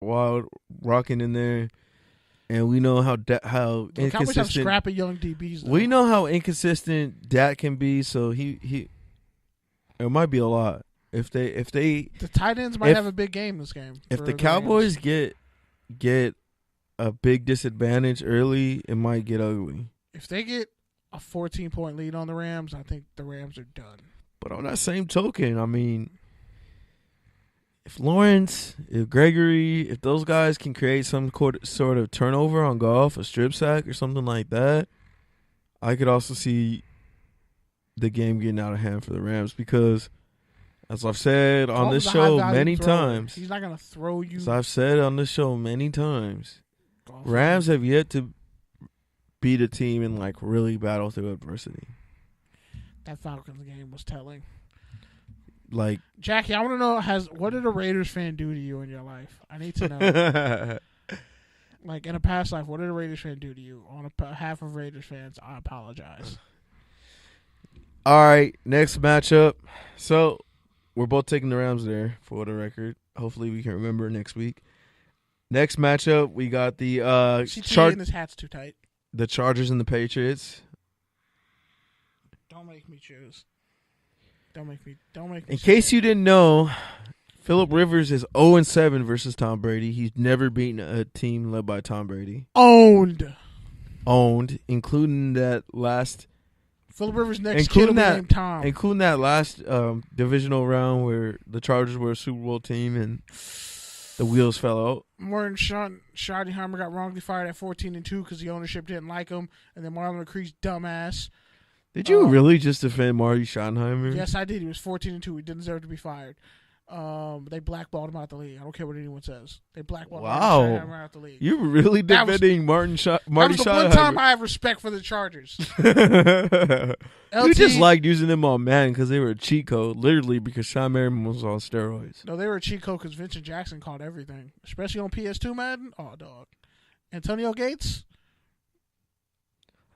wild rocking in there, and we know how The Cowboys have inconsistent. scrappy young DBs. Though. We know how inconsistent Dak can be, so he it might be a lot if they the tight ends might have a big game this game. if the Cowboys get a big disadvantage early, it might get ugly. If they get a 14-point lead on the Rams, I think the Rams are done. But on that same token, I mean, if Lawrence, if Gregory, if those guys can create some sort of turnover on Goff, a strip sack or something like that, I could also see the game getting out of hand for the Rams because, as I've said on this show many times, he's not going to throw you. As I've said on this show many times, Goff Rams have yet to beat a team and like really battle through adversity. That Falcons game was telling. Like, Jackie, I want to know what did a Raiders fan do to you in your life? I need to know. Like in a past life, what did a Raiders fan do to you? On half of Raiders fans, I apologize. All right, next matchup. So we're both taking the Rams there for the record. Hopefully we can remember next week. Next matchup, we got the this hat's too tight. The Chargers and the Patriots. Don't make me choose. Don't make me. In case you didn't know, Phillip Rivers is 0-7 versus Tom Brady. He's never beaten a team led by Tom Brady. Owned, including that last. Phillip Rivers' next kid will be named Tom. Including that last divisional round where the Chargers were a Super Bowl team and the wheels fell out. Martin Schottenheimer got wrongly fired at 14-2 because the ownership didn't like him, and then Marlon McCree's dumbass. Did you really just defend Marty Schottenheimer? Yes, I did. He was 14-2. He didn't deserve to be fired. They blackballed him out the league. I don't care what anyone says. They blackballed Martin Schottenheimer out the league. You're really defending Marty Schottenheimer. That was the one time I have respect for the Chargers. You just liked using them on Madden because they were a cheat code, literally because Sean Merriman was on steroids. No, they were a cheat code because Vincent Jackson caught everything, especially on PS2 Madden. Oh, dog. Antonio Gates.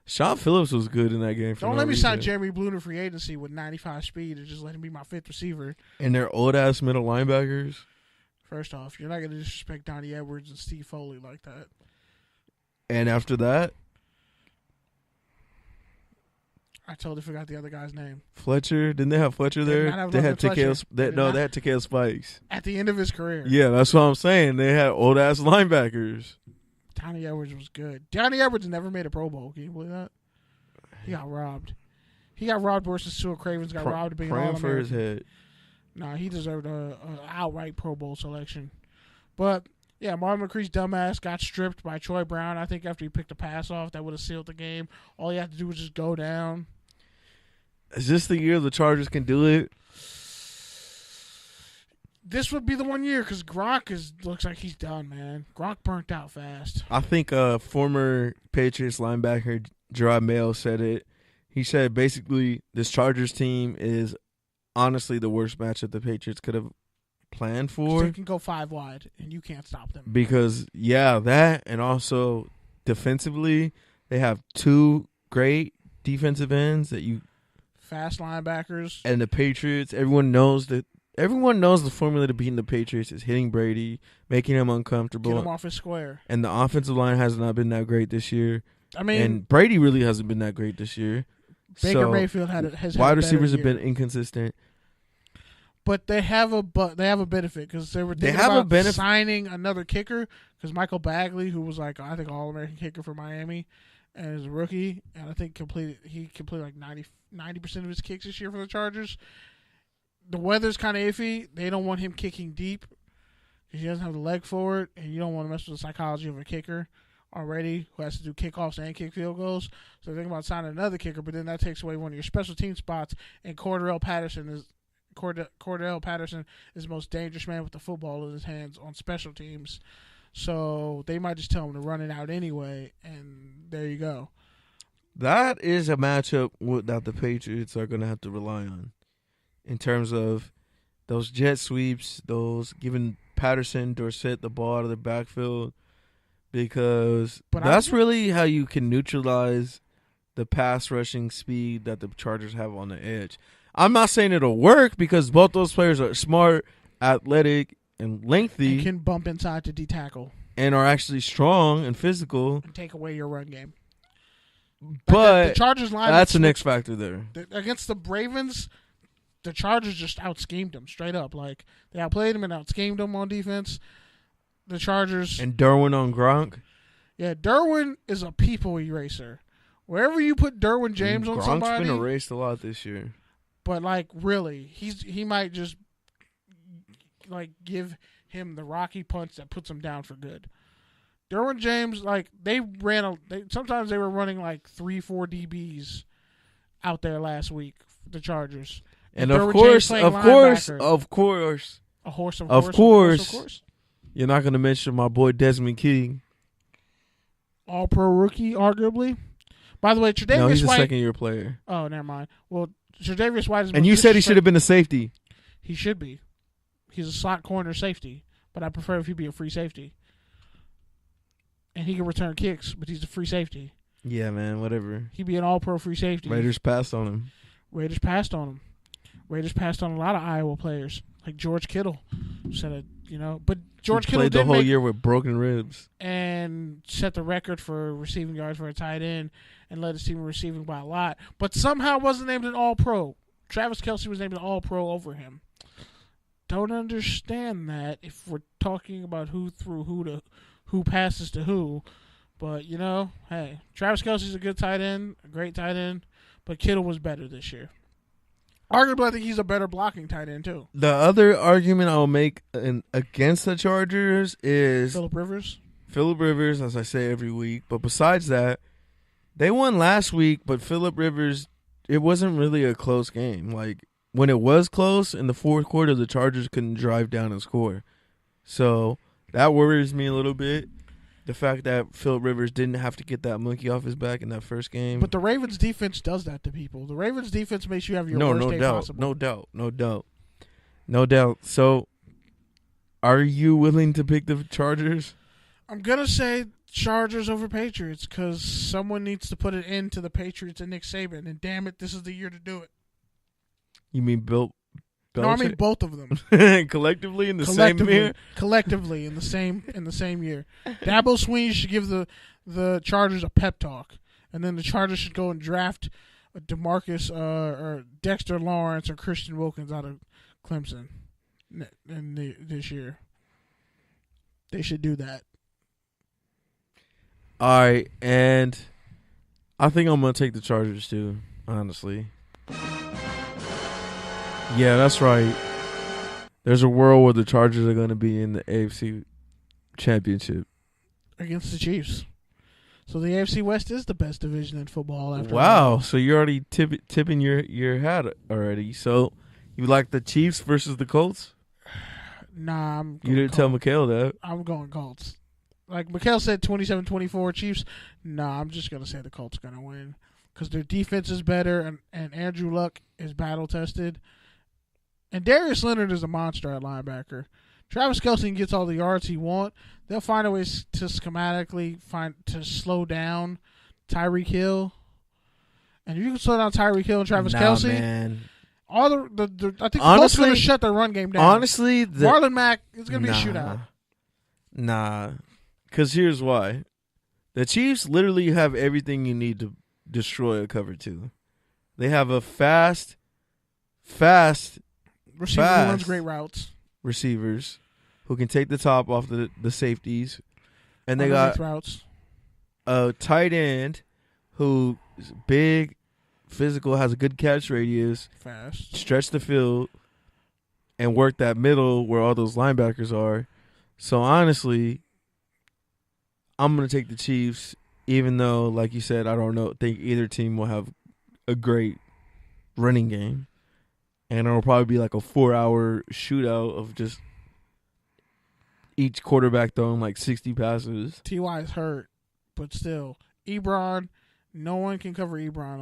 Sean Phillips was good in that game. Don't let me sign Jeremy Blue to free agency with 95 speed and just let him be my fifth receiver. And they're old-ass middle linebackers. First off, you're not going to disrespect Donnie Edwards and Steve Foley like that. And after that? I totally forgot the other guy's name. Fletcher? Didn't they have Fletcher there? They had Takeo. They had Takeo Spikes. At the end of his career. Yeah, that's what I'm saying. They had old-ass linebackers. Donnie Edwards was good. Donnie Edwards never made a Pro Bowl. Can you believe that? He got robbed. He got robbed versus Stuart Cravens. Got robbed to be an All-American. For his head. Nah, he deserved an outright Pro Bowl selection. But, yeah, Marlon McCree's dumbass got stripped by Troy Brown. I think after he picked a pass off, that would have sealed the game. All you have to do was just go down. Is this the year the Chargers can do it? This would be the 1 year because Gronk looks like he's done, man. Gronk burnt out fast. I think former Patriots linebacker Gerard Mayo said it. He said basically this Chargers team is honestly the worst matchup the Patriots could have planned for. They can go 5 wide, and you can't stop them. Because, yeah, that and also defensively, they have 2 great defensive ends that you fast linebackers. And the Patriots, everyone knows the formula to beating the Patriots is hitting Brady, making him uncomfortable. Get him off his square. And the offensive line has not been that great this year. I mean, and Brady really hasn't been that great this year. Baker Mayfield has wide receivers have been inconsistent. But they have a benefit because they were thinking about signing another kicker because Michael Bagley, who was like I think All-American kicker for Miami, and is a rookie, and I think he completed like 90% of his kicks this year for the Chargers. The weather's kind of iffy. They don't want him kicking deep because he doesn't have the leg for it, and you don't want to mess with the psychology of a kicker already who has to do kickoffs and kick field goals. So think about signing another kicker, but then that takes away one of your special team spots, and Cordell Patterson is the most dangerous man with the football in his hands on special teams. So they might just tell him to run it out anyway, and there you go. That is a matchup that the Patriots are going to have to rely on in terms of those jet sweeps, those giving Patterson, Dorsett the ball out of the backfield, because that's really how you can neutralize the pass rushing speed that the Chargers have on the edge. I'm not saying it'll work because both those players are smart, athletic, and lengthy. And can bump inside to D-tackle. And are actually strong and physical. And take away your run game. But the Chargers line that's an X factor there. Against the Ravens, the Chargers just out-schemed them straight up. Like, they outplayed them and out-schemed them on defense. The Chargers. And Derwin on Gronk. Yeah, Derwin is a people eraser. Wherever you put Derwin James on somebody. Gronk's been erased a lot this year. But, like, really, he might just, like, give him the Rocky punch that puts him down for good. Derwin James, like, sometimes they were running, like, 3-4 DBs out there last week, the Chargers. And of course, a horse, of course. You're not going to mention my boy Desmond King. All-pro rookie, arguably. By the way, Tre'Davious White. No, he's a second-year player. Oh, never mind. Well, Tre'Davious White is. And you said he should have been a safety. He should be. He's a slot corner safety, but I prefer if he be a free safety. And he can return kicks, but he's a free safety. Yeah, man, whatever. He'd be an all-pro free safety. Raiders passed on him. Raiders passed on a lot of Iowa players, like George Kittle. But George Kittle played the whole year with broken ribs. And set the record for receiving yards for a tight end and led his team in receiving by a lot. But somehow wasn't named an all-pro. Travis Kelce was named an all-pro over him. Don't understand that if we're talking about who threw who passes to who. But, hey, Travis Kelce's a good tight end, a great tight end, but Kittle was better this year. Arguably, I think he's a better blocking tight end, too. The other argument I'll make against the Chargers is Phillip Rivers. Phillip Rivers, as I say every week. But besides that, they won last week, but Phillip Rivers, it wasn't really a close game. Like, when it was close in the fourth quarter, the Chargers couldn't drive down and score. So that worries me a little bit. The fact that Phillip Rivers didn't have to get that monkey off his back in that first game. But the Ravens' defense does that to people. The Ravens' defense makes you have your worst day possible. No doubt. So, are you willing to pick the Chargers? I'm going to say Chargers over Patriots because someone needs to put an end to the Patriots and Nick Saban. And damn it, this is the year to do it. You mean Bill Belichick? No, I mean both of them. Collectively in the same year? Collectively in the same year. Dabo Swinney should give the Chargers a pep talk. And then the Chargers should go and draft DeMarcus or Dexter Lawrence or Christian Wilkins out of Clemson this year. They should do that. All right, and I think I'm going to take the Chargers too, honestly. Yeah, that's right. There's a world where the Chargers are going to be in the AFC Championship. Against the Chiefs. So the AFC West is the best division in football. Wow, so you're already tipping your hat already. So you like the Chiefs versus the Colts? Nah, you didn't tell Mikhail that. I'm going Colts. Like Mikhail said, 27-24 Chiefs. Nah, I'm just going to say the Colts are going to win. Because their defense is better, and Andrew Luck is battle-tested. And Darius Leonard is a monster at linebacker. Travis Kelce gets all the yards he wants. They'll find a way to schematically slow down Tyreek Hill. And if you can slow down Tyreek Hill and Travis Kelce, man. I think the Colts are going to shut their run game down. Honestly, Marlon Mack is going to be a shootout. Nah, because here's why: the Chiefs literally have everything you need to destroy a cover two. They have a fast receiver who runs great routes. Receivers who can take the top off the safeties. And they got routes. A tight end who is big, physical, has a good catch radius. Fast. Stretch the field and work that middle where all those linebackers are. So, honestly, I'm going to take the Chiefs, even though, like you said, I don't think either team will have a great running game. And it'll probably be like a 4-hour shootout of just each quarterback throwing like 60 passes. T.Y. is hurt, but still. Ebron, no one can cover Ebron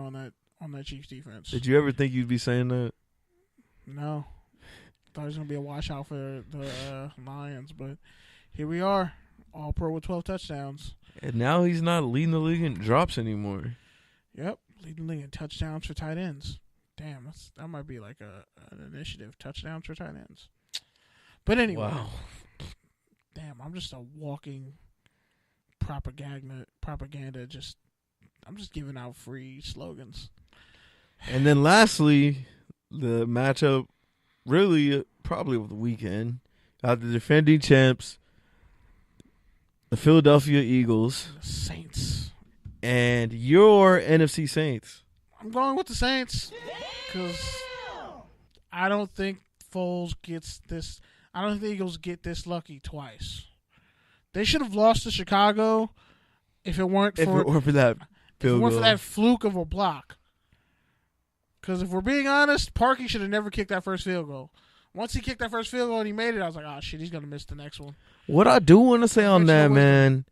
on that Chiefs defense. Did you ever think you'd be saying that? No. Thought it was going to be a washout for the Lions, but here we are. All pro with 12 touchdowns. And now he's not leading the league in drops anymore. Yep, leading the league in touchdowns for tight ends. Damn, that might be like an initiative. Touchdowns for tight ends. But anyway. Wow. Damn, I'm just a walking propaganda. I'm just giving out free slogans. And then lastly, the matchup really probably of the weekend. Got the defending champs, the Philadelphia Eagles. The Saints. And your NFC Saints. I'm going with the Saints because I don't think Foles gets this. I don't think the Eagles get this lucky twice. They should have lost to Chicago if it weren't for that field goal. For that fluke of a block. Because if we're being honest, Parkey should have never kicked that first field goal. Once he kicked that first field goal and he made it, I was like, oh, shit, he's going to miss the next one. What I do want to say on that, man,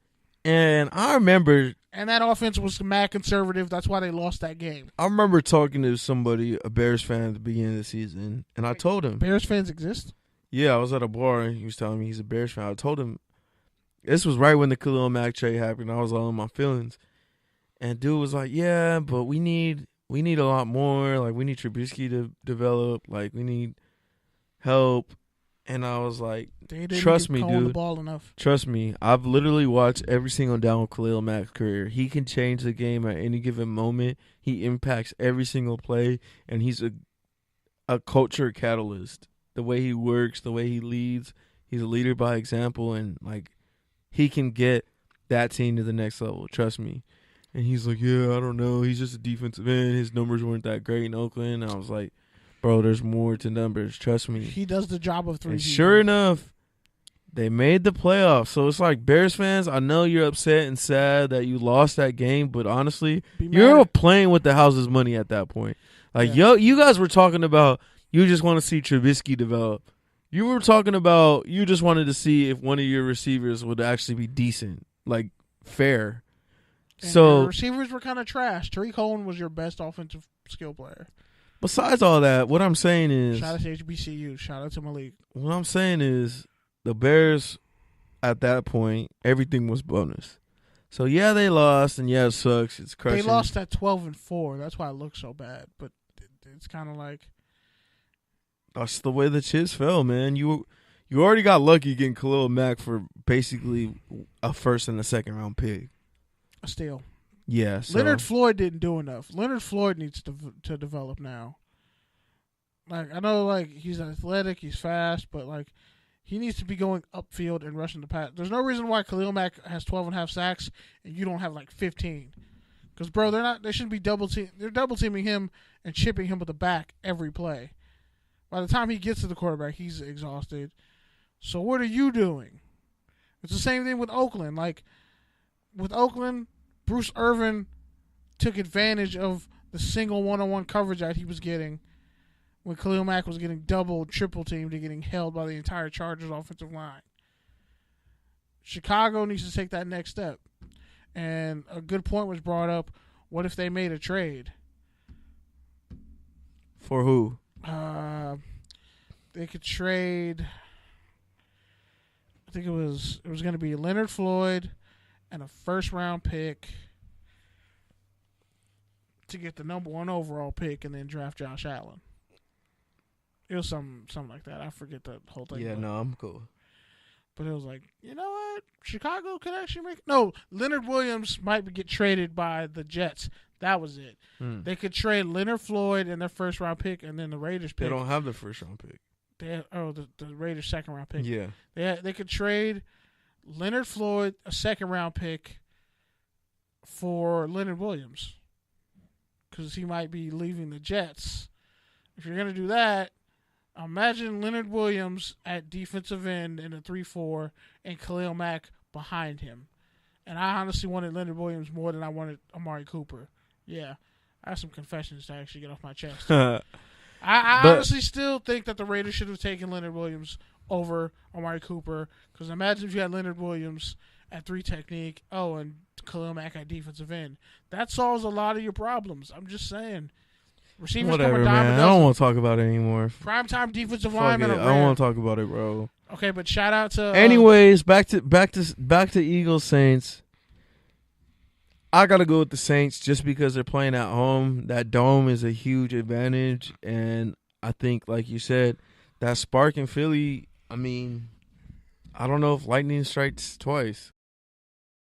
and I remember... And that offense was mad conservative. That's why they lost that game. I remember talking to somebody, a Bears fan, at the beginning of the season, and I told him... Bears fans exist? Yeah, I was at a bar, and he was telling me he's a Bears fan. I told him... This was right when the Khalil Mack trade happened. I was all in my feelings. And dude was like, yeah, but we need a lot more. Like, we need Trubisky to develop. Like, we need help. And I was like, trust me, dude. The ball enough. Trust me. I've literally watched every single down of Khalil Mack's career. He can change the game at any given moment. He impacts every single play, and he's a culture catalyst. The way he works, the way he leads, he's a leader by example, and, like, he can get that team to the next level. Trust me. And he's like, yeah, I don't know. He's just a defensive end. His numbers weren't that great in Oakland. And I was like, bro, there's more to numbers. Trust me. He does the job of three. And sure enough, they made the playoffs. So it's like, Bears fans, I know you're upset and sad that you lost that game, but honestly, you're playing with the house's money at that point. Like, you guys were talking about you just want to see Trubisky develop. You were talking about you just wanted to see if one of your receivers would actually be decent, like fair. And so your receivers were kind of trash. Tariq Cohen was your best offensive skill player. Besides all that, what I'm saying is... Shout out to HBCU. Shout out to Malik. What I'm saying is the Bears, at that point, everything was bonus. So, yeah, they lost, and, yeah, it sucks. It's crushing. They lost at 12-4. That's why it looks so bad. But it's kind of like... That's the way the chips fell, man. You already got lucky getting Khalil Mack for basically a first and a second round pick. A steal. Yeah. So. Leonard Floyd didn't do enough. Leonard Floyd needs to develop now. Like, I know, like, he's athletic, he's fast, but, like, he needs to be going upfield and rushing the pass. There's no reason why Khalil Mack has 12.5 sacks and you don't have, like, 15. Because, bro, they shouldn't be they're double teaming him and chipping him with the back every play. By the time he gets to the quarterback, he's exhausted. So what are you doing? It's the same thing with Oakland. Like, with Oakland, Bruce Irvin took advantage of the single one-on-one coverage that he was getting when Khalil Mack was getting double, triple teamed and getting held by the entire Chargers offensive line. Chicago needs to take that next step. And a good point was brought up. What if they made a trade? For who? They could trade. I think it was going to be Leonard Floyd and a first-round pick to get the number 1 overall pick and then draft Josh Allen. It was something like that. I forget the whole thing. Yeah, no, I'm cool. But it was like, you know what? Chicago could actually make... No, Leonard Williams might get traded by the Jets. That was it. They could trade Leonard Floyd and their first-round pick and then the Raiders pick. They don't have the first-round pick. The Raiders' second-round pick. Yeah. They could trade Leonard Floyd, a second-round pick, for Leonard Williams because he might be leaving the Jets. If you're going to do that, imagine Leonard Williams at defensive end in a 3-4 and Khalil Mack behind him. And I honestly wanted Leonard Williams more than I wanted Amari Cooper. Yeah, I have some confessions to actually get off my chest. I honestly still think that the Raiders should have taken Leonard Williams over Amari Cooper. Because imagine if you had Leonard Williams at 3 technique, and Khalil Mack at defensive end. That solves a lot of your problems. I'm just saying. Receivers whatever, man. I don't want to talk about it anymore. Primetime defensive linemen. I don't want to talk about it, bro. Okay, but shout out to. Anyways, back to Eagles Saints. I gotta go with the Saints just because they're playing at home. That dome is a huge advantage, and I think, like you said, that spark in Philly I mean, I don't know if lightning strikes twice.